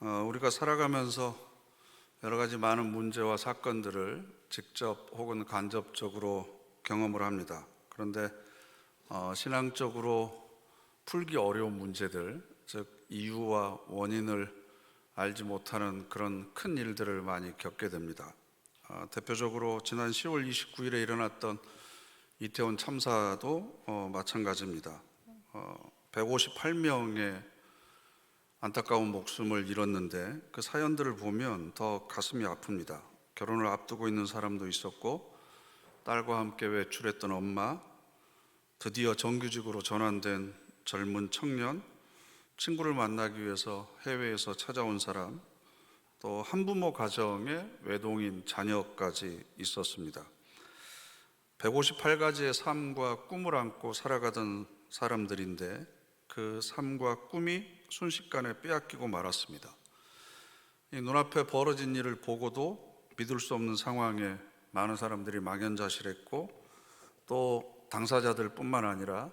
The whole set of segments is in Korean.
우리가 살아가면서 여러 가지 많은 문제와 사건들을 직접 혹은 간접적으로 경험을 합니다. 그런데 신앙적으로 풀기 어려운 문제들, 즉 이유와 원인을 알지 못하는 그런 큰 일들을 많이 겪게 됩니다. 대표적으로 지난 10월 29일에 일어났던 이태원 참사도 마찬가지입니다. 158명의 안타까운 목숨을 잃었는데 그 사연들을 보면 더 가슴이 아픕니다. 결혼을 앞두고 있는 사람도 있었고, 딸과 함께 외출했던 엄마, 드디어 정규직으로 전환된 젊은 청년, 친구를 만나기 위해서 해외에서 찾아온 사람, 또 한부모 가정의 외동인 자녀까지 있었습니다. 158가지의 삶과 꿈을 안고 살아가던 사람들인데 그 삶과 꿈이 순식간에 빼앗기고 말았습니다. 이 눈앞에 벌어진 일을 보고도 믿을 수 없는 상황에 많은 사람들이 막연자실했고, 또 당사자들 뿐만 아니라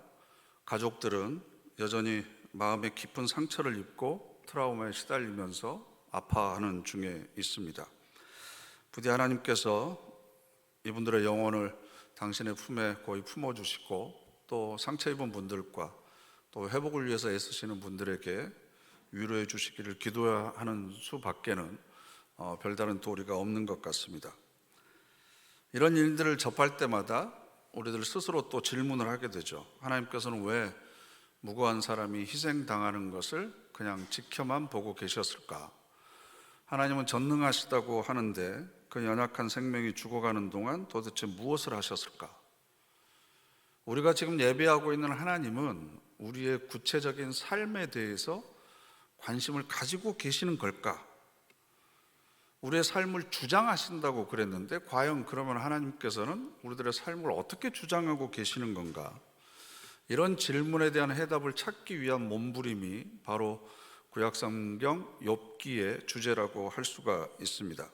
가족들은 여전히 마음에 깊은 상처를 입고 트라우마에 시달리면서 아파하는 중에 있습니다. 부디 하나님께서 이분들의 영혼을 당신의 품에 거의 품어주시고, 또 상처 입은 분들과 또 회복을 위해서 애쓰시는 분들에게 위로해 주시기를 기도하는 수밖에는 별다른 도리가 없는 것 같습니다. 이런 일들을 접할 때마다 우리들 스스로 또 질문을 하게 되죠. 하나님께서는 왜 무고한 사람이 희생당하는 것을 그냥 지켜만 보고 계셨을까? 하나님은 전능하시다고 하는데 그 연약한 생명이 죽어가는 동안 도대체 무엇을 하셨을까? 우리가 지금 예배하고 있는 하나님은 우리의 구체적인 삶에 대해서 관심을 가지고 계시는 걸까? 우리의 삶을 주장하신다고 그랬는데 과연 그러면 하나님께서는 우리들의 삶을 어떻게 주장하고 계시는 건가? 이런 질문에 대한 해답을 찾기 위한 몸부림이 바로 구약성경 욥기의 주제라고 할 수가 있습니다.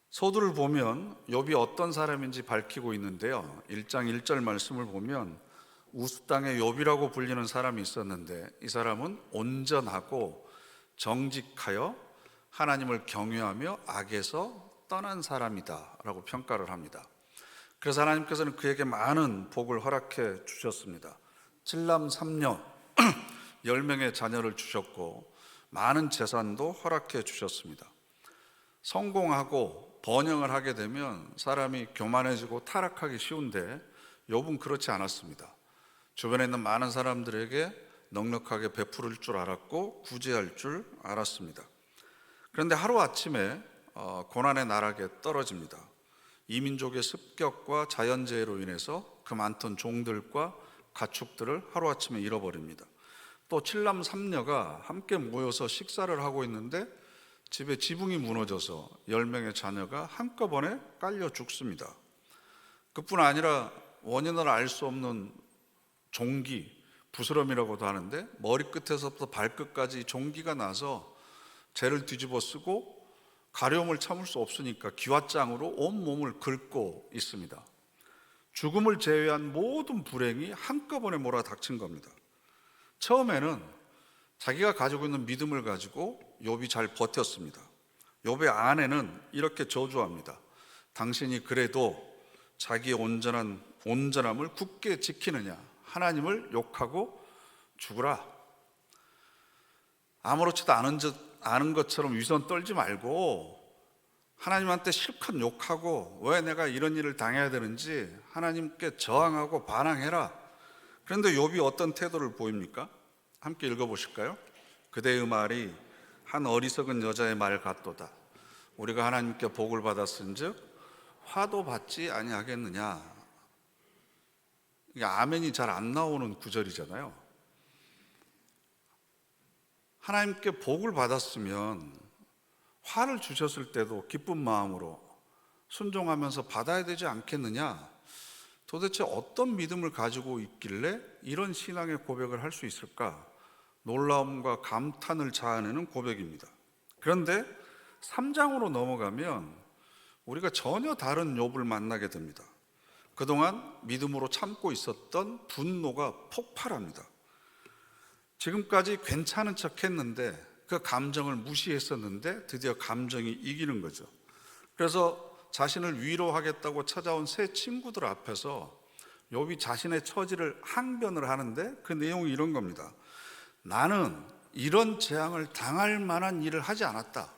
서두를 보면 욥이 어떤 사람인지 밝히고 있는데요, 1장 1절 말씀을 보면 우스 땅의 욥이라고 불리는 사람이 있었는데 이 사람은 온전하고 정직하여 하나님을 경외하며 악에서 떠난 사람이다 라고 평가를 합니다. 그래서 하나님께서는 그에게 많은 복을 허락해 주셨습니다. 7남 3녀 10명의 자녀를 주셨고 많은 재산도 허락해 주셨습니다. 성공하고 번영을 하게 되면 사람이 교만해지고 타락하기 쉬운데 욥은 그렇지 않았습니다. 주변에 있는 많은 사람들에게 넉넉하게 베풀을 줄 알았고 구제할 줄 알았습니다. 그런데 하루아침에 고난의 나락에 떨어집니다. 이민족의 습격과 자연재해로 인해서 그 많던 종들과 가축들을 하루아침에 잃어버립니다. 또 7남 3녀가 함께 모여서 식사를 하고 있는데 집에 지붕이 무너져서 10명의 자녀가 한꺼번에 깔려 죽습니다. 그뿐 아니라 원인을 알 수 없는 종기, 부스럼이라고도 하는데 머리끝에서부터 발끝까지 종기가 나서 죄를 뒤집어 쓰고 가려움을 참을 수 없으니까 기왓장으로 온몸을 긁고 있습니다. 죽음을 제외한 모든 불행이 한꺼번에 몰아닥친 겁니다. 처음에는 자기가 가지고 있는 믿음을 가지고 욥이 잘 버텼습니다. 욥의 아내는 이렇게 저주합니다. 당신이 그래도 자기의 온전함을 굳게 지키느냐? 하나님을 욕하고 죽으라. 아무렇지도 않은 것처럼 위선 떨지 말고 하나님한테 실컷 욕하고 왜 내가 이런 일을 당해야 되는지 하나님께 저항하고 반항해라. 그런데 욥이 어떤 태도를 보입니까? 함께 읽어보실까요? 그대의 말이 한 어리석은 여자의 말 같도다. 우리가 하나님께 복을 받았은즉 화도 받지 아니하겠느냐. 이게 아멘이 잘 안 나오는 구절이잖아요. 하나님께 복을 받았으면 화를 주셨을 때도 기쁜 마음으로 순종하면서 받아야 되지 않겠느냐. 도대체 어떤 믿음을 가지고 있길래 이런 신앙의 고백을 할 수 있을까? 놀라움과 감탄을 자아내는 고백입니다. 그런데 3장으로 넘어가면 우리가 전혀 다른 욥을 만나게 됩니다. 그동안 믿음으로 참고 있었던 분노가 폭발합니다. 지금까지 괜찮은 척 했는데 그 감정을 무시했었는데 드디어 감정이 이기는 거죠. 그래서 자신을 위로하겠다고 찾아온 새 친구들 앞에서 욥이 자신의 처지를 항변을 하는데 그 내용이 이런 겁니다. 나는 이런 재앙을 당할 만한 일을 하지 않았다.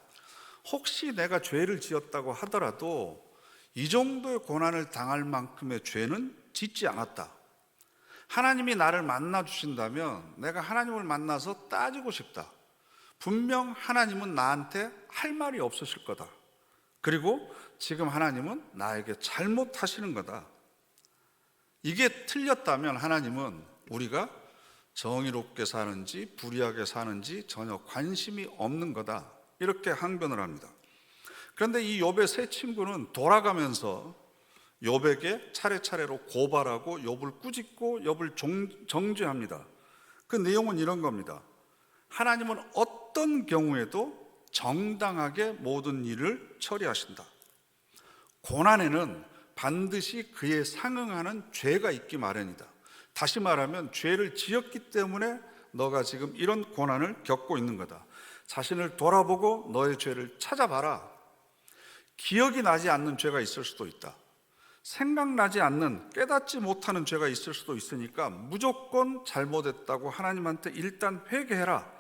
혹시 내가 죄를 지었다고 하더라도 이 정도의 고난을 당할 만큼의 죄는 짓지 않았다. 하나님이 나를 만나 주신다면 내가 하나님을 만나서 따지고 싶다. 분명 하나님은 나한테 할 말이 없으실 거다. 그리고 지금 하나님은 나에게 잘못하시는 거다. 이게 틀렸다면 하나님은 우리가 정의롭게 사는지 불의하게 사는지 전혀 관심이 없는 거다. 이렇게 항변을 합니다. 그런데 이 욥의 세 친구는 돌아가면서 욥에게 차례차례로 고발하고 욥을 꾸짖고 욥을 정죄합니다. 그 내용은 이런 겁니다. 하나님은 어떤 경우에도 정당하게 모든 일을 처리하신다. 고난에는 반드시 그에 상응하는 죄가 있기 마련이다. 다시 말하면 죄를 지었기 때문에 너가 지금 이런 고난을 겪고 있는 거다. 자신을 돌아보고 너의 죄를 찾아봐라. 기억이 나지 않는 죄가 있을 수도 있다. 생각나지 않는, 깨닫지 못하는 죄가 있을 수도 있으니까 무조건 잘못했다고 하나님한테 일단 회개해라.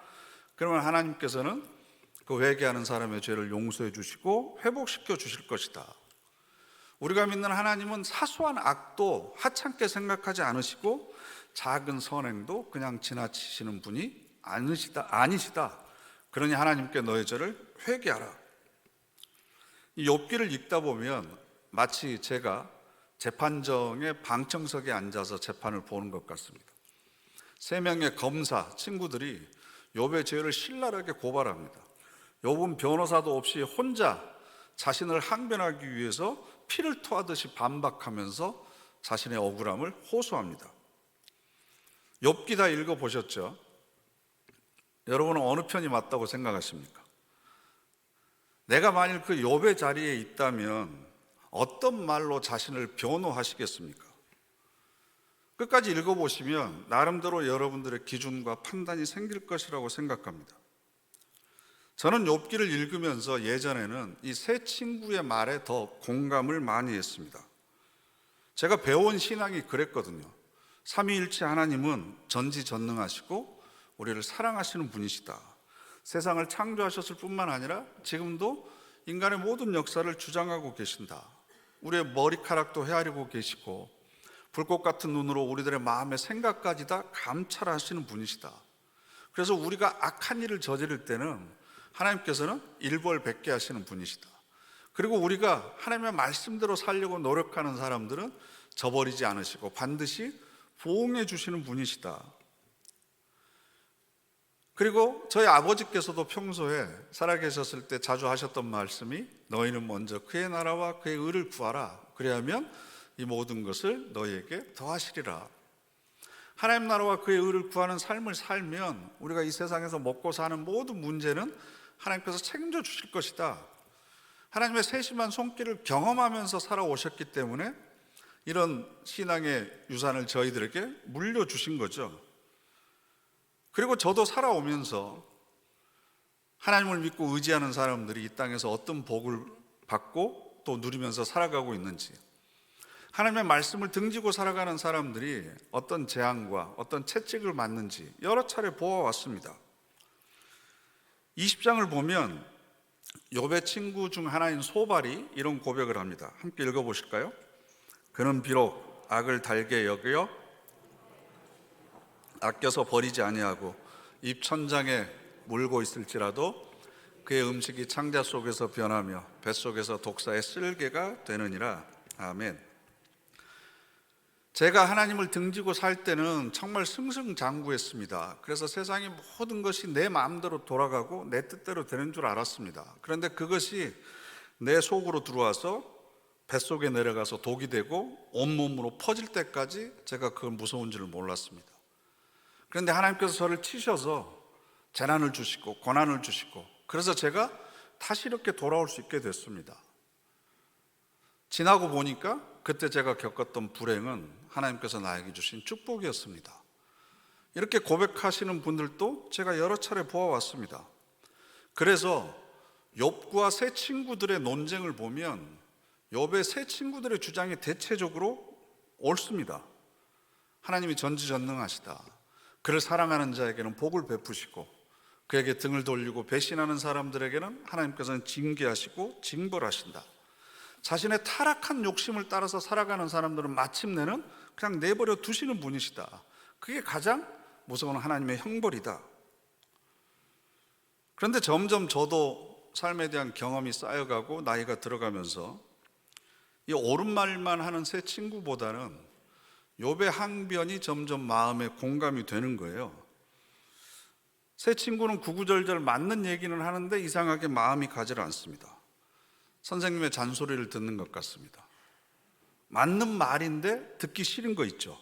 그러면 하나님께서는 그 회개하는 사람의 죄를 용서해 주시고 회복시켜 주실 것이다. 우리가 믿는 하나님은 사소한 악도 하찮게 생각하지 않으시고 작은 선행도 그냥 지나치시는 분이 아니시다. 그러니 하나님께 너의 죄를 회개하라. 이 욥기를 읽다 보면 마치 제가 재판정의 방청석에 앉아서 재판을 보는 것 같습니다. 3명의 검사 친구들이 욥의 죄를 신랄하게 고발합니다. 욥은 변호사도 없이 혼자 자신을 항변하기 위해서 피를 토하듯이 반박하면서 자신의 억울함을 호소합니다. 욥기 다 읽어보셨죠? 여러분은 어느 편이 맞다고 생각하십니까? 내가 만일 그 욥의 자리에 있다면 어떤 말로 자신을 변호하시겠습니까? 끝까지 읽어보시면 나름대로 여러분들의 기준과 판단이 생길 것이라고 생각합니다. 저는 욥기를 읽으면서 예전에는 이 세 친구의 말에 더 공감을 많이 했습니다. 제가 배운 신앙이 그랬거든요. 삼위일체 하나님은 전지전능하시고 우리를 사랑하시는 분이시다. 세상을 창조하셨을 뿐만 아니라 지금도 인간의 모든 역사를 주장하고 계신다. 우리의 머리카락도 헤아리고 계시고 불꽃 같은 눈으로 우리들의 마음의 생각까지 다 감찰하시는 분이시다. 그래서 우리가 악한 일을 저지를 때는 하나님께서는 일벌백계 하시는 분이시다. 그리고 우리가 하나님의 말씀대로 살려고 노력하는 사람들은 저버리지 않으시고 반드시 보응해 주시는 분이시다. 그리고 저희 아버지께서도 평소에 살아계셨을 때 자주 하셨던 말씀이 너희는 먼저 그의 나라와 그의 의를 구하라. 그래야면 이 모든 것을 너희에게 더하시리라. 하나님 나라와 그의 의를 구하는 삶을 살면 우리가 이 세상에서 먹고 사는 모든 문제는 하나님께서 책임져 주실 것이다. 하나님의 세심한 손길을 경험하면서 살아오셨기 때문에 이런 신앙의 유산을 저희들에게 물려주신 거죠. 그리고 저도 살아오면서 하나님을 믿고 의지하는 사람들이 이 땅에서 어떤 복을 받고 또 누리면서 살아가고 있는지, 하나님의 말씀을 등지고 살아가는 사람들이 어떤 재앙과 어떤 채찍을 맞는지 여러 차례 보아왔습니다. 20장을 보면 욥의 친구 중 하나인 소발이 이런 고백을 합니다. 함께 읽어보실까요? 그는 비록 악을 달게 여겨 아껴서 버리지 아니하고 입 천장에 물고 있을지라도 그의 음식이 창자 속에서 변하며 뱃속에서 독사의 쓸개가 되느니라. 아멘. 제가 하나님을 등지고 살 때는 정말 승승장구했습니다. 그래서 세상의 모든 것이 내 마음대로 돌아가고 내 뜻대로 되는 줄 알았습니다. 그런데 그것이 내 속으로 들어와서 뱃속에 내려가서 독이 되고 온몸으로 퍼질 때까지 제가 그건 무서운 줄을 몰랐습니다. 그런데 하나님께서 저를 치셔서 재난을 주시고 고난을 주시고 그래서 제가 다시 이렇게 돌아올 수 있게 됐습니다. 지나고 보니까 그때 제가 겪었던 불행은 하나님께서 나에게 주신 축복이었습니다. 이렇게 고백하시는 분들도 제가 여러 차례 보아왔습니다. 그래서 욥과 세 친구들의 논쟁을 보면 욥의 세 친구들의 주장이 대체적으로 옳습니다. 하나님이 전지전능하시다. 그를 사랑하는 자에게는 복을 베푸시고 그에게 등을 돌리고 배신하는 사람들에게는 하나님께서는 징계하시고 징벌하신다. 자신의 타락한 욕심을 따라서 살아가는 사람들은 마침내는 그냥 내버려 두시는 분이시다. 그게 가장 무서운 하나님의 형벌이다. 그런데 점점 저도 삶에 대한 경험이 쌓여가고 나이가 들어가면서 이 옳은 말만 하는 새 친구보다는 욥의 항변이 점점 마음에 공감이 되는 거예요. 새 친구는 구구절절 맞는 얘기는 하는데 이상하게 마음이 가지 않습니다. 선생님의 잔소리를 듣는 것 같습니다. 맞는 말인데 듣기 싫은 거 있죠.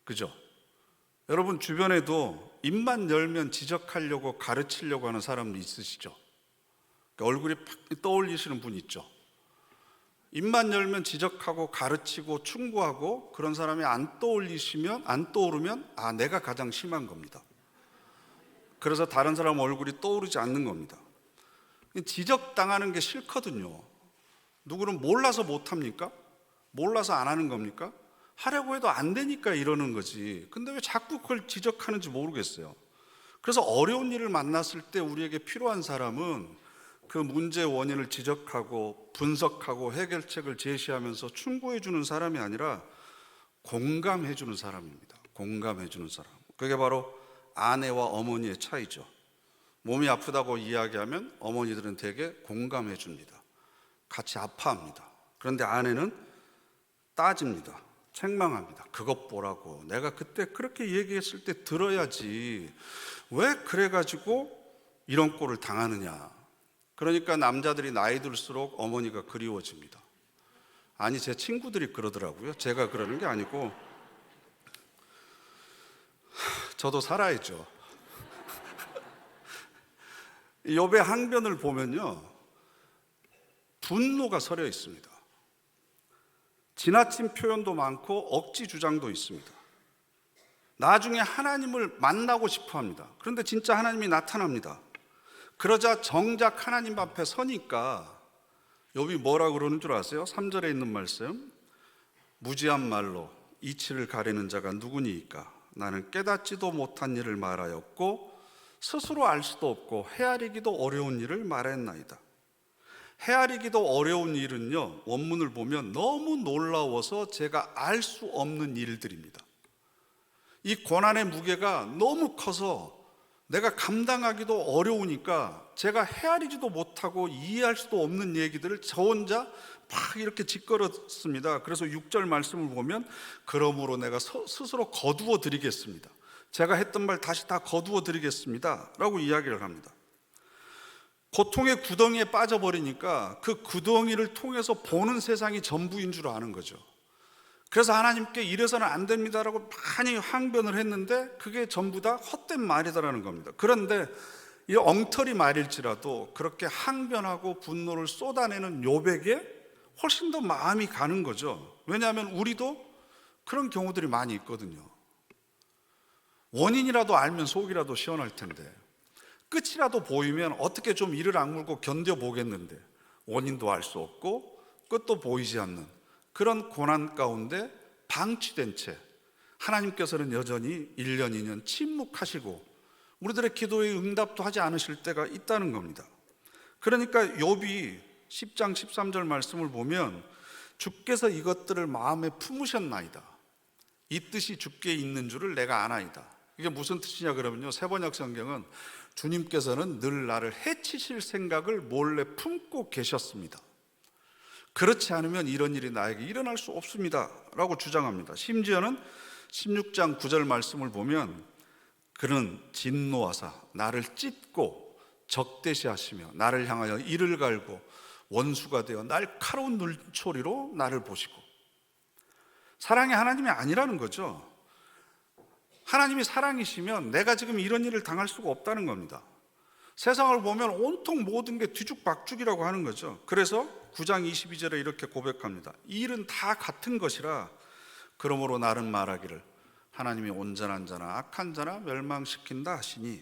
그죠? 여러분 주변에도 입만 열면 지적하려고 가르치려고 하는 사람도 있으시죠? 얼굴이 팍 떠올리시는 분 있죠? 입만 열면 지적하고 가르치고 충고하고 그런 사람이 안 떠오르면 내가 가장 심한 겁니다. 그래서 다른 사람 얼굴이 떠오르지 않는 겁니다. 지적당하는 게 싫거든요. 누구는 몰라서 못합니까? 몰라서 안 하는 겁니까? 하려고 해도 안 되니까 이러는 거지. 근데 왜 자꾸 그걸 지적하는지 모르겠어요. 그래서 어려운 일을 만났을 때 우리에게 필요한 사람은 그 문제의 원인을 지적하고 분석하고 해결책을 제시하면서 충고해 주는 사람이 아니라 공감해 주는 사람입니다. 공감해 주는 사람. 그게 바로 아내와 어머니의 차이죠. 몸이 아프다고 이야기하면 어머니들은 되게 공감해 줍니다. 같이 아파합니다. 그런데 아내는 따집니다. 책망합니다. 그것 보라고. 내가 그때 그렇게 얘기했을 때 들어야지. 왜 그래가지고 이런 꼴을 당하느냐. 그러니까 남자들이 나이 들수록 어머니가 그리워집니다. 아니 제 친구들이 그러더라고요. 제가 그러는 게 아니고 저도 살아야죠. 욥의 항변을 보면요, 분노가 서려 있습니다. 지나친 표현도 많고 억지 주장도 있습니다. 나중에 하나님을 만나고 싶어 합니다. 그런데 진짜 하나님이 나타납니다. 그러자 정작 하나님 앞에 서니까 욥이 뭐라 그러는 줄 아세요? 3절에 있는 말씀, 무지한 말로 이치를 가리는 자가 누구니이까? 나는 깨닫지도 못한 일을 말하였고 스스로 알 수도 없고 헤아리기도 어려운 일을 말했나이다. 헤아리기도 어려운 일은요, 원문을 보면 너무 놀라워서 제가 알 수 없는 일들입니다. 이 고난의 무게가 너무 커서 내가 감당하기도 어려우니까 제가 헤아리지도 못하고 이해할 수도 없는 얘기들을 저 혼자 막 이렇게 짓거렸습니다. 그래서 6절 말씀을 보면 그러므로 내가 스스로 거두어 드리겠습니다. 제가 했던 말 다시 다 거두어 드리겠습니다 라고 이야기를 합니다. 고통의 구덩이에 빠져버리니까 그 구덩이를 통해서 보는 세상이 전부인 줄 아는 거죠. 그래서 하나님께 이래서는 안 됩니다라고 많이 항변을 했는데 그게 전부 다 헛된 말이다라는 겁니다. 그런데 이 엉터리 말일지라도 그렇게 항변하고 분노를 쏟아내는 욥에게 훨씬 더 마음이 가는 거죠. 왜냐하면 우리도 그런 경우들이 많이 있거든요. 원인이라도 알면 속이라도 시원할 텐데, 끝이라도 보이면 어떻게 좀 이를 악물고 견뎌보겠는데 원인도 알 수 없고 끝도 보이지 않는 그런 고난 가운데 방치된 채 하나님께서는 여전히 1년, 2년 침묵하시고 우리들의 기도에 응답도 하지 않으실 때가 있다는 겁니다. 그러니까 욥이 10장 13절 말씀을 보면 주께서 이것들을 마음에 품으셨나이다. 이 뜻이 주께 있는 줄을 내가 아나이다. 이게 무슨 뜻이냐 그러면요, 세번역 성경은 주님께서는 늘 나를 해치실 생각을 몰래 품고 계셨습니다. 그렇지 않으면 이런 일이 나에게 일어날 수 없습니다 라고 주장합니다. 심지어는 16장 9절 말씀을 보면 그는 진노하사 나를 찢고 적대시하시며 나를 향하여 이를 갈고 원수가 되어 날카로운 눈초리로 나를 보시고. 사랑이 하나님이 아니라는 거죠. 하나님이 사랑이시면 내가 지금 이런 일을 당할 수가 없다는 겁니다. 세상을 보면 온통 모든 게 뒤죽박죽이라고 하는 거죠. 그래서 9장 22절에 이렇게 고백합니다. 이 일은 다 같은 것이라 그러므로 나는 말하기를 하나님이 온전한 자나 악한 자나 멸망시킨다 하시니.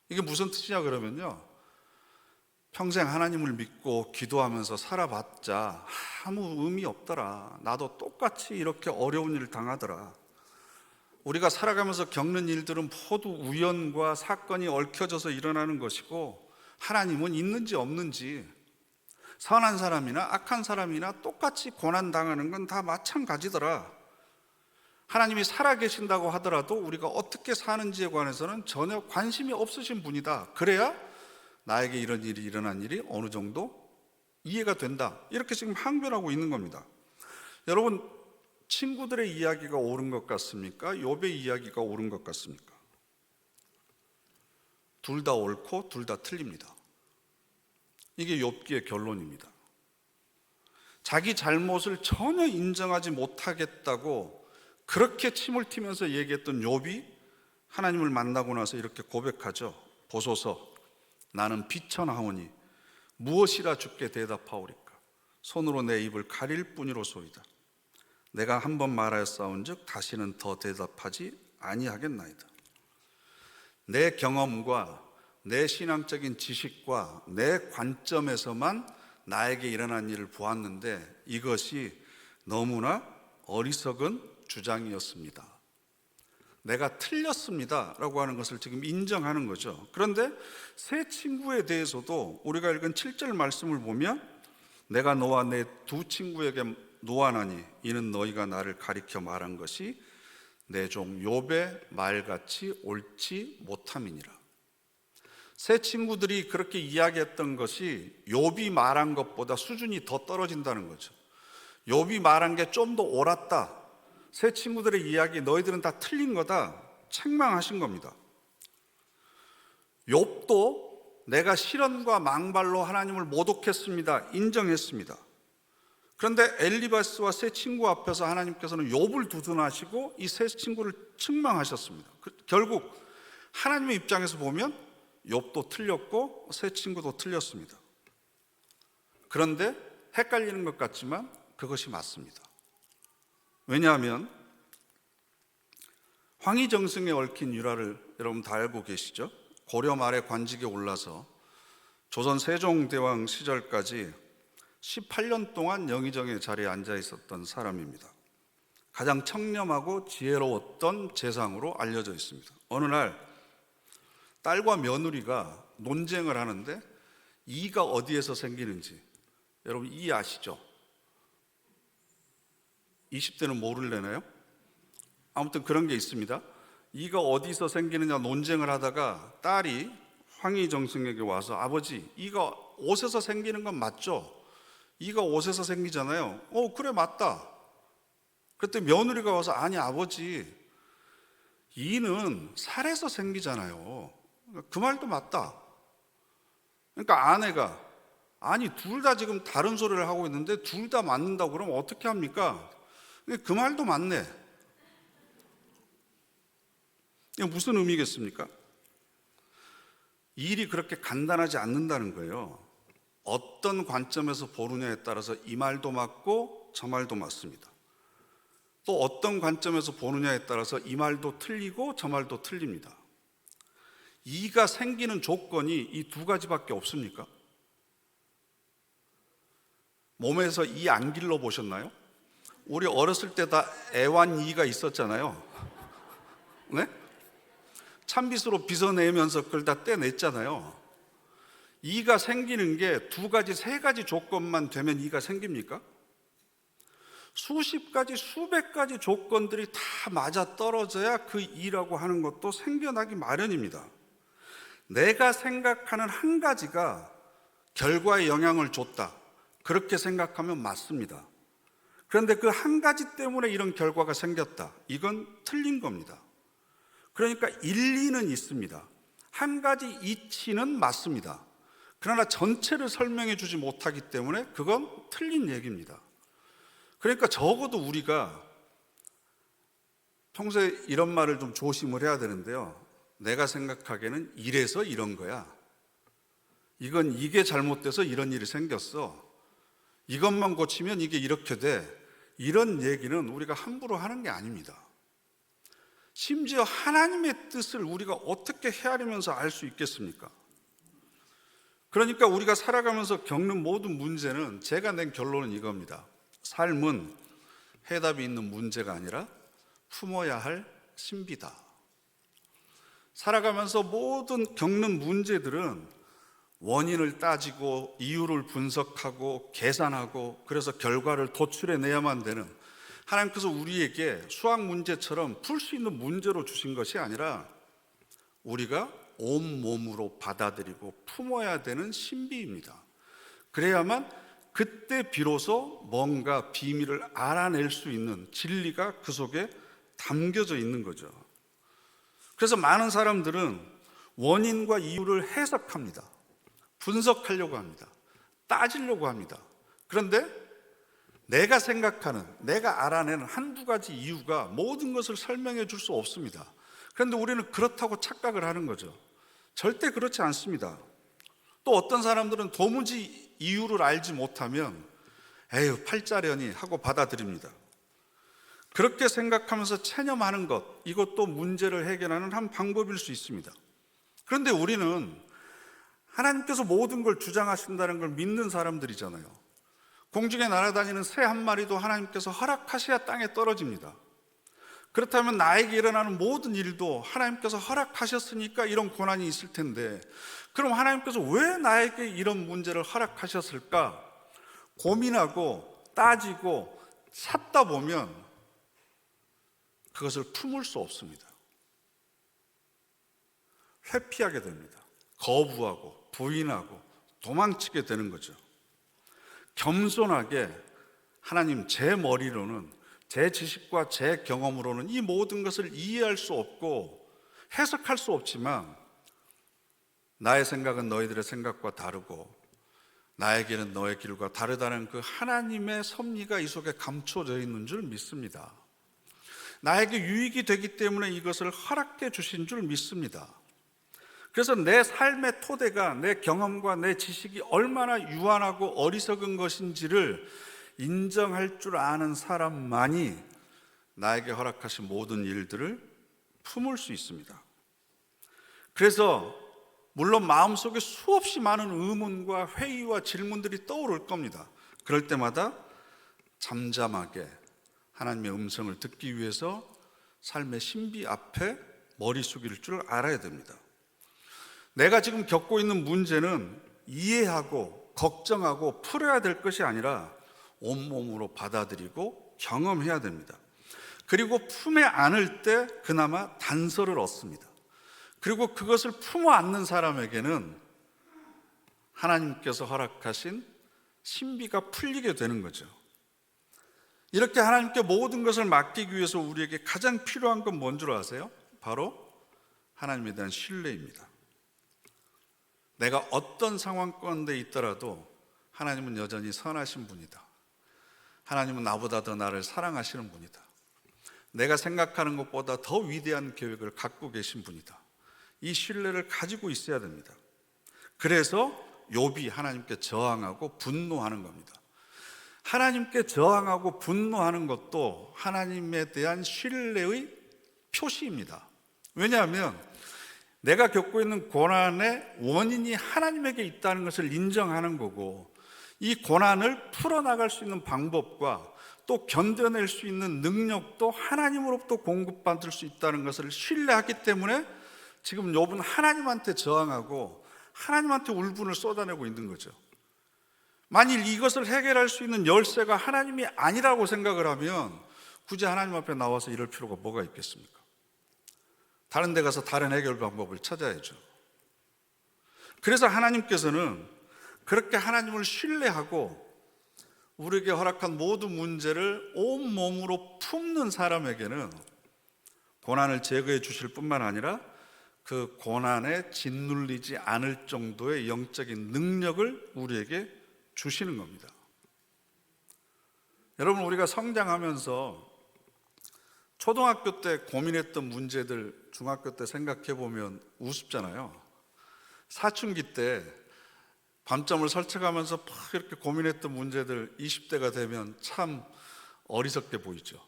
이게 무슨 뜻이냐 그러면요, 평생 하나님을 믿고 기도하면서 살아봤자 아무 의미 없더라. 나도 똑같이 이렇게 어려운 일을 당하더라. 우리가 살아가면서 겪는 일들은 모두 우연과 사건이 얽혀져서 일어나는 것이고, 하나님은 있는지 없는지, 선한 사람이나 악한 사람이나 똑같이 고난당하는 건 다 마찬가지더라. 하나님이 살아계신다고 하더라도 우리가 어떻게 사는지에 관해서는 전혀 관심이 없으신 분이다. 그래야 나에게 이런 일이 일어난 일이 어느 정도 이해가 된다. 이렇게 지금 항변하고 있는 겁니다. 여러분, 친구들의 이야기가 옳은 것 같습니까? 욥의 이야기가 옳은 것 같습니까? 둘 다 옳고 둘 다 틀립니다. 이게 욥기의 결론입니다. 자기 잘못을 전혀 인정하지 못하겠다고 그렇게 침을 튀면서 얘기했던 욥이 하나님을 만나고 나서 이렇게 고백하죠. 보소서, 나는 비천하오니 무엇이라 주께 대답하오리까? 손으로 내 입을 가릴 뿐이로소이다. 내가 한 번 말하였사온즉 다시는 더 대답하지 아니하겠나이다. 내 경험과 내 신앙적인 지식과 내 관점에서만 나에게 일어난 일을 보았는데 이것이 너무나 어리석은 주장이었습니다. 내가 틀렸습니다 라고 하는 것을 지금 인정하는 거죠. 그런데 세 친구에 대해서도 우리가 읽은 7절 말씀을 보면, 내가 너와 내 두 친구에게 노하나니 이는 너희가 나를 가리켜 말한 것이 내 종 욥의 말같이 옳지 못함이니라. 세 친구들이 그렇게 이야기했던 것이 욥이 말한 것보다 수준이 더 떨어진다는 거죠. 욥이 말한 게 좀 더 옳았다. 세 친구들의 이야기, 너희들은 다 틀린 거다. 책망하신 겁니다. 욥도 내가 시련과 망발로 하나님을 모독했습니다. 인정했습니다. 그런데 엘리바스와 세 친구 앞에서 하나님께서는 욥을 두둔하시고 이 세 친구를 책망하셨습니다. 결국 하나님의 입장에서 보면 욥도 틀렸고 세 친구도 틀렸습니다. 그런데 헷갈리는 것 같지만 그것이 맞습니다. 왜냐하면 황희정승에 얽힌 유라를 여러분 다 알고 계시죠? 고려 말에 관직에 올라서 조선 세종대왕 시절까지 18년 동안 영의정의 자리에 앉아 있었던 사람입니다. 가장 청렴하고 지혜로웠던 재상으로 알려져 있습니다. 어느 날 딸과 며느리가 논쟁을 하는데 이가 어디에서 생기는지, 여러분 이 아시죠? 20대는 모를래나요? 아무튼 그런 게 있습니다. 이가 어디서 생기느냐 논쟁을 하다가 딸이 황희정승에게 와서, 아버지, 이가 옷에서 생기는 건 맞죠? 이가 옷에서 생기잖아요. 그래 맞다. 그때 며느리가 와서, 아니 아버지, 이는 살에서 생기잖아요. 그 말도 맞다. 그러니까 아내가, 아니 둘 다 지금 다른 소리를 하고 있는데 둘 다 맞는다고 그러면 어떻게 합니까? 그 말도 맞네. 이게 무슨 의미겠습니까? 일이 그렇게 간단하지 않는다는 거예요. 어떤 관점에서 보느냐에 따라서 이 말도 맞고 저 말도 맞습니다. 또 어떤 관점에서 보느냐에 따라서 이 말도 틀리고 저 말도 틀립니다. 이가 생기는 조건이 이 두 가지밖에 없습니까? 몸에서 이 안 길러 보셨나요? 우리 어렸을 때 다 애완이가 있었잖아요. 네? 찬빗으로 빗어내면서 그걸 다 떼냈잖아요. 이가 생기는 게 두 가지, 세 가지 조건만 되면 이가 생깁니까? 수십 가지, 수백 가지 조건들이 다 맞아 떨어져야 그 이라고 하는 것도 생겨나기 마련입니다. 내가 생각하는 한 가지가 결과에 영향을 줬다, 그렇게 생각하면 맞습니다. 그런데 그 한 가지 때문에 이런 결과가 생겼다, 이건 틀린 겁니다. 그러니까 일리는 있습니다. 한 가지 이치는 맞습니다. 그러나 전체를 설명해 주지 못하기 때문에 그건 틀린 얘기입니다. 그러니까 적어도 우리가 평소에 이런 말을 좀 조심을 해야 되는데요, 내가 생각하기에는 이래서 이런 거야, 이건 이게 잘못돼서 이런 일이 생겼어, 이것만 고치면 이게 이렇게 돼, 이런 얘기는 우리가 함부로 하는 게 아닙니다. 심지어 하나님의 뜻을 우리가 어떻게 헤아리면서 알 수 있겠습니까? 그러니까 우리가 살아가면서 겪는 모든 문제는, 제가 낸 결론은 이겁니다. 삶은 해답이 있는 문제가 아니라 품어야 할 신비다. 살아가면서 모든 겪는 문제들은 원인을 따지고 이유를 분석하고 계산하고 그래서 결과를 도출해내야만 되는, 하나님께서 우리에게 수학 문제처럼 풀 수 있는 문제로 주신 것이 아니라 우리가 온몸으로 받아들이고 품어야 되는 신비입니다. 그래야만 그때 비로소 뭔가 비밀을 알아낼 수 있는 진리가 그 속에 담겨져 있는 거죠. 그래서 많은 사람들은 원인과 이유를 해석합니다. 분석하려고 합니다. 따지려고 합니다. 그런데 내가 생각하는, 내가 알아내는 한두 가지 이유가 모든 것을 설명해 줄 수 없습니다. 그런데 우리는 그렇다고 착각을 하는 거죠. 절대 그렇지 않습니다. 또 어떤 사람들은 도무지 이유를 알지 못하면 에휴 팔자려니 하고 받아들입니다. 그렇게 생각하면서 체념하는 것, 이것도 문제를 해결하는 한 방법일 수 있습니다. 그런데 우리는 하나님께서 모든 걸 주장하신다는 걸 믿는 사람들이잖아요. 공중에 날아다니는 새 한 마리도 하나님께서 허락하셔야 땅에 떨어집니다. 그렇다면 나에게 일어나는 모든 일도 하나님께서 허락하셨으니까 이런 고난이 있을 텐데, 그럼 하나님께서 왜 나에게 이런 문제를 허락하셨을까? 고민하고 따지고 찾다 보면 그것을 품을 수 없습니다. 회피하게 됩니다. 거부하고 부인하고 도망치게 되는 거죠. 겸손하게 하나님, 제 머리로는, 제 지식과 제 경험으로는 이 모든 것을 이해할 수 없고 해석할 수 없지만 나의 생각은 너희들의 생각과 다르고 나의 길은 너의 길과 다르다는 그 하나님의 섭리가 이 속에 감춰져 있는 줄 믿습니다. 나에게 유익이 되기 때문에 이것을 허락해 주신 줄 믿습니다. 그래서 내 삶의 토대가 내 경험과 내 지식이 얼마나 유한하고 어리석은 것인지를 인정할 줄 아는 사람만이 나에게 허락하신 모든 일들을 품을 수 있습니다. 그래서 물론 마음속에 수없이 많은 의문과 회의와 질문들이 떠오를 겁니다. 그럴 때마다 잠잠하게 하나님의 음성을 듣기 위해서 삶의 신비 앞에 머리 숙일 줄 알아야 됩니다. 내가 지금 겪고 있는 문제는 이해하고 걱정하고 풀어야 될 것이 아니라 온몸으로 받아들이고 경험해야 됩니다. 그리고 품에 안을 때 그나마 단서를 얻습니다. 그리고 그것을 품어 안는 사람에게는 하나님께서 허락하신 신비가 풀리게 되는 거죠. 이렇게 하나님께 모든 것을 맡기기 위해서 우리에게 가장 필요한 건 뭔 줄 아세요? 바로 하나님에 대한 신뢰입니다. 내가 어떤 상황 가운데 있더라도 하나님은 여전히 선하신 분이다. 하나님은 나보다 더 나를 사랑하시는 분이다. 내가 생각하는 것보다 더 위대한 계획을 갖고 계신 분이다. 이 신뢰를 가지고 있어야 됩니다. 그래서 욥이 하나님께 저항하고 분노하는 겁니다. 하나님께 저항하고 분노하는 것도 하나님에 대한 신뢰의 표시입니다. 왜냐하면 내가 겪고 있는 고난의 원인이 하나님에게 있다는 것을 인정하는 거고, 이 고난을 풀어나갈 수 있는 방법과 또 견뎌낼 수 있는 능력도 하나님으로부터 공급받을 수 있다는 것을 신뢰하기 때문에 지금 욥은 하나님한테 저항하고 하나님한테 울분을 쏟아내고 있는 거죠. 만일 이것을 해결할 수 있는 열쇠가 하나님이 아니라고 생각을 하면 굳이 하나님 앞에 나와서 이럴 필요가 뭐가 있겠습니까? 다른 데 가서 다른 해결 방법을 찾아야죠. 그래서 하나님께서는 그렇게 하나님을 신뢰하고 우리에게 허락한 모든 문제를 온몸으로 품는 사람에게는 고난을 제거해 주실 뿐만 아니라 그 고난에 짓눌리지 않을 정도의 영적인 능력을 우리에게 주시는 겁니다. 여러분, 우리가 성장하면서 초등학교 때 고민했던 문제들 중학교 때 생각해 보면 우습잖아요. 사춘기 때 밤잠을 설쳐가면서 막 이렇게 고민했던 문제들 20대가 되면 참 어리석게 보이죠.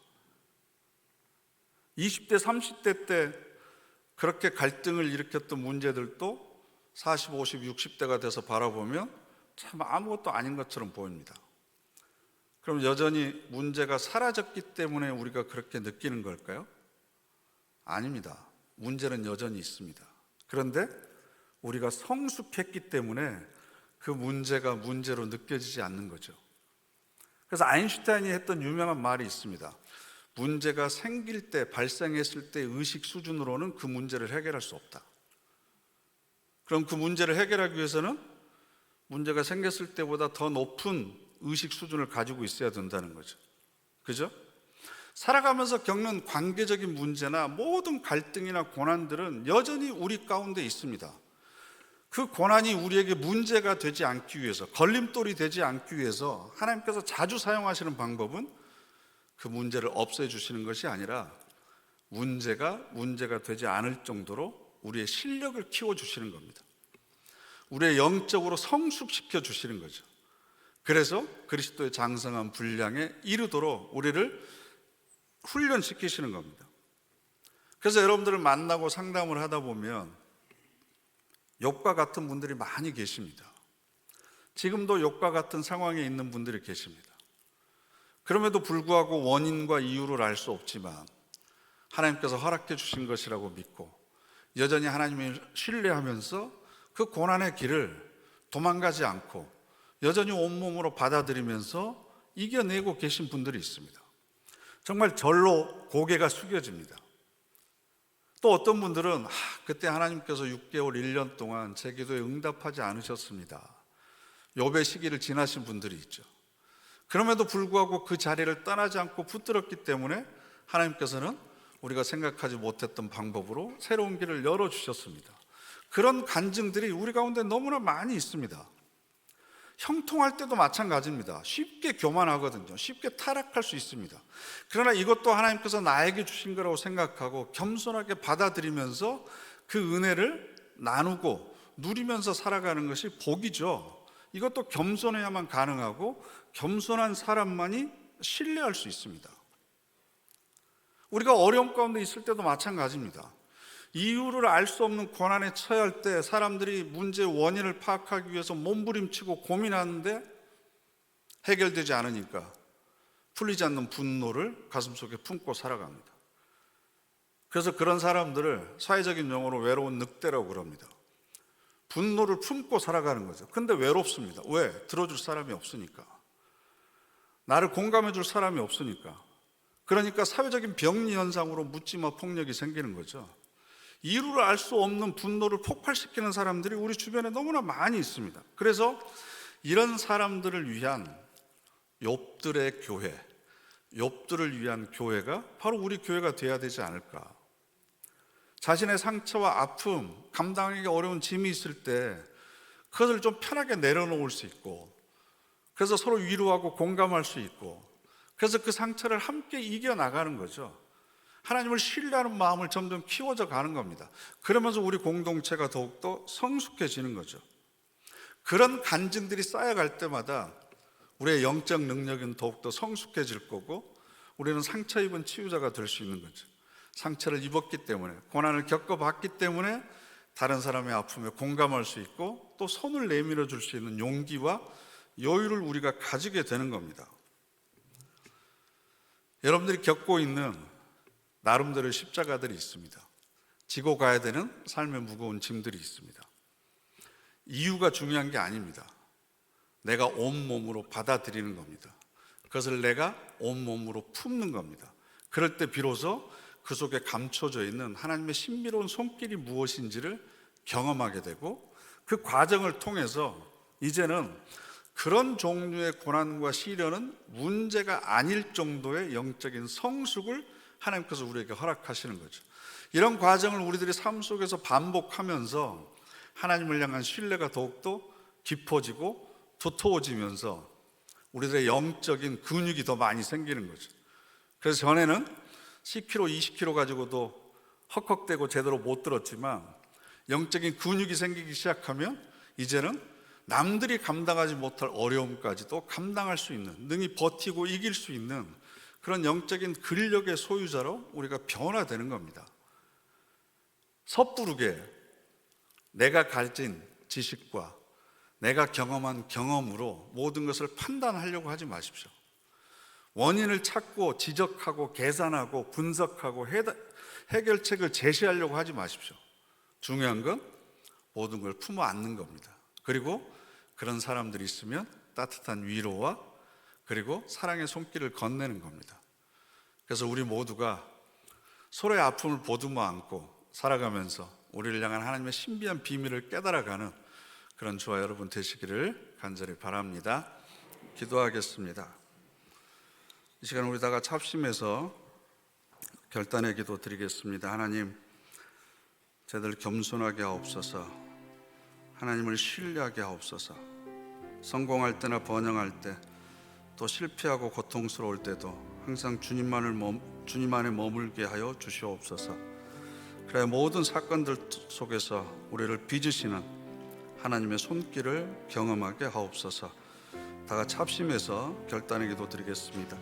20대, 30대 때 그렇게 갈등을 일으켰던 문제들도 40, 50, 60대가 돼서 바라보면 참 아무것도 아닌 것처럼 보입니다. 그럼 여전히 문제가 사라졌기 때문에 우리가 그렇게 느끼는 걸까요? 아닙니다. 문제는 여전히 있습니다. 그런데 우리가 성숙했기 때문에 그 문제가 문제로 느껴지지 않는 거죠. 그래서 아인슈타인이 했던 유명한 말이 있습니다. 문제가 생길 때, 발생했을 때 의식 수준으로는 그 문제를 해결할 수 없다. 그럼 그 문제를 해결하기 위해서는 문제가 생겼을 때보다 더 높은 의식 수준을 가지고 있어야 된다는 거죠. 그죠? 살아가면서 겪는 관계적인 문제나 모든 갈등이나 고난들은 여전히 우리 가운데 있습니다. 그 고난이 우리에게 문제가 되지 않기 위해서, 걸림돌이 되지 않기 위해서 하나님께서 자주 사용하시는 방법은 그 문제를 없애주시는 것이 아니라 문제가 되지 않을 정도로 우리의 실력을 키워주시는 겁니다. 우리의 영적으로 성숙시켜 주시는 거죠. 그래서 그리스도의 장성한 분량에 이르도록 우리를 훈련시키시는 겁니다. 그래서 여러분들을 만나고 상담을 하다 보면 욥과 같은 분들이 많이 계십니다. 지금도 욥과 같은 상황에 있는 분들이 계십니다. 그럼에도 불구하고 원인과 이유를 알 수 없지만 하나님께서 허락해 주신 것이라고 믿고 여전히 하나님을 신뢰하면서 그 고난의 길을 도망가지 않고 여전히 온몸으로 받아들이면서 이겨내고 계신 분들이 있습니다. 정말 절로 고개가 숙여집니다. 또 어떤 분들은 그때 하나님께서 6개월, 1년 동안 제 기도에 응답하지 않으셨습니다. 욥의 시기를 지나신 분들이 있죠. 그럼에도 불구하고 그 자리를 떠나지 않고 붙들었기 때문에 하나님께서는 우리가 생각하지 못했던 방법으로 새로운 길을 열어주셨습니다. 그런 간증들이 우리 가운데 너무나 많이 있습니다. 형통할 때도 마찬가지입니다. 쉽게 교만하거든요. 쉽게 타락할 수 있습니다. 그러나 이것도 하나님께서 나에게 주신 거라고 생각하고 겸손하게 받아들이면서 그 은혜를 나누고 누리면서 살아가는 것이 복이죠. 이것도 겸손해야만 가능하고 겸손한 사람만이 신뢰할 수 있습니다. 우리가 어려움 가운데 있을 때도 마찬가지입니다. 이유를 알 수 없는 고난에 처할 때 사람들이 문제의 원인을 파악하기 위해서 몸부림치고 고민하는데 해결되지 않으니까 풀리지 않는 분노를 가슴속에 품고 살아갑니다. 그래서 그런 사람들을 사회적인 용어로 외로운 늑대라고 그럽니다. 분노를 품고 살아가는 거죠. 근데 외롭습니다. 왜? 들어줄 사람이 없으니까. 나를 공감해 줄 사람이 없으니까. 그러니까 사회적인 병리 현상으로 묻지마 폭력이 생기는 거죠. 이유를 알 수 없는 분노를 폭발시키는 사람들이 우리 주변에 너무나 많이 있습니다. 그래서 이런 사람들을 위한 욥들의 교회, 욥들을 위한 교회가 바로 우리 교회가 돼야 되지 않을까. 자신의 상처와 아픔, 감당하기 어려운 짐이 있을 때 그것을 좀 편하게 내려놓을 수 있고, 그래서 서로 위로하고 공감할 수 있고, 그래서 그 상처를 함께 이겨나가는 거죠. 하나님을 신뢰하는 마음을 점점 키워져 가는 겁니다. 그러면서 우리 공동체가 더욱더 성숙해지는 거죠. 그런 간증들이 쌓여갈 때마다 우리의 영적 능력은 더욱더 성숙해질 거고, 우리는 상처 입은 치유자가 될 수 있는 거죠. 상처를 입었기 때문에, 고난을 겪어봤기 때문에 다른 사람의 아픔에 공감할 수 있고 또 손을 내밀어 줄 수 있는 용기와 여유를 우리가 가지게 되는 겁니다. 여러분들이 겪고 있는 나름대로의 십자가들이 있습니다. 지고 가야 되는 삶의 무거운 짐들이 있습니다. 이유가 중요한 게 아닙니다. 내가 온몸으로 받아들이는 겁니다. 그것을 내가 온몸으로 품는 겁니다. 그럴 때 비로소 그 속에 감춰져 있는 하나님의 신비로운 손길이 무엇인지를 경험하게 되고, 그 과정을 통해서 이제는 그런 종류의 고난과 시련은 문제가 아닐 정도의 영적인 성숙을 하나님께서 우리에게 허락하시는 거죠. 이런 과정을 우리들의 삶 속에서 반복하면서 하나님을 향한 신뢰가 더욱더 깊어지고 두터워지면서 우리들의 영적인 근육이 더 많이 생기는 거죠. 그래서 전에는 10kg, 20kg 가지고도 헉헉대고 제대로 못 들었지만 영적인 근육이 생기기 시작하면 이제는 남들이 감당하지 못할 어려움까지도 감당할 수 있는, 능히 버티고 이길 수 있는 그런 영적인 근력의 소유자로 우리가 변화되는 겁니다. 섣부르게 내가 가진 지식과 내가 경험한 경험으로 모든 것을 판단하려고 하지 마십시오. 원인을 찾고 지적하고 계산하고 분석하고 해결책을 제시하려고 하지 마십시오. 중요한 건 모든 걸 품어 안는 겁니다. 그리고 그런 사람들이 있으면 따뜻한 위로와 그리고 사랑의 손길을 건네는 겁니다. 그래서 우리 모두가 서로의 아픔을 보듬어 안고 살아가면서 우리를 향한 하나님의 신비한 비밀을 깨달아가는 그런 저와 여러분 되시기를 간절히 바랍니다. 기도하겠습니다. 이 시간 우리 다 같이 합심해서 결단의 기도 드리겠습니다. 하나님, 저희들 겸손하게 하옵소서. 하나님을 신뢰하게 하옵소서. 성공할 때나 번영할 때, 또 실패하고 고통스러울 때도 항상 주님 안에 머물게 하여 주시옵소서. 그래 모든 사건들 속에서 우리를 빚으시는 하나님의 손길을 경험하게 하옵소서. 다 같이 합심해서 결단의 기도 드리겠습니다.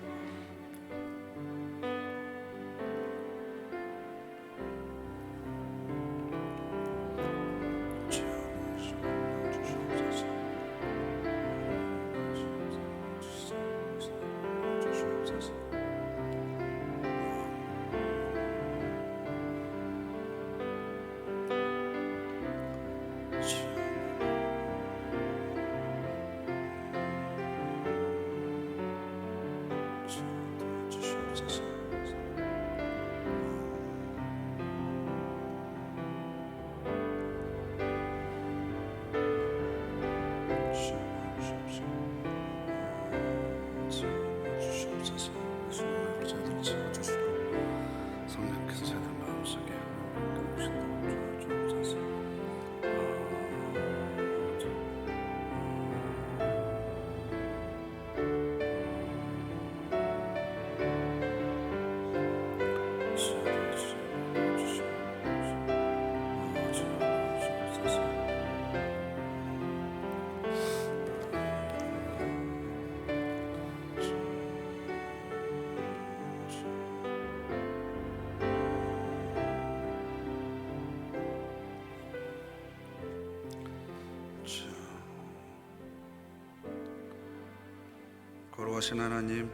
거룩하신 하나님,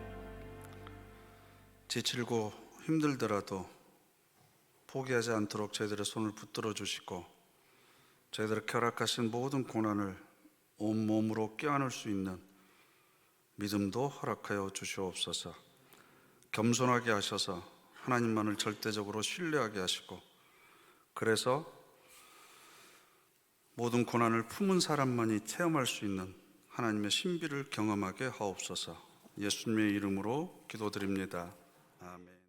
지치고 힘들더라도 포기하지 않도록 저희들의 손을 붙들어 주시고 저희들의 결박하신 모든 고난을 온몸으로 껴안을 수 있는 믿음도 허락하여 주시옵소서. 겸손하게 하셔서 하나님만을 절대적으로 신뢰하게 하시고 그래서 모든 고난을 품은 사람만이 체험할 수 있는 하나님의 신비를 경험하게 하옵소서. 예수님의 이름으로 기도드립니다. 아멘.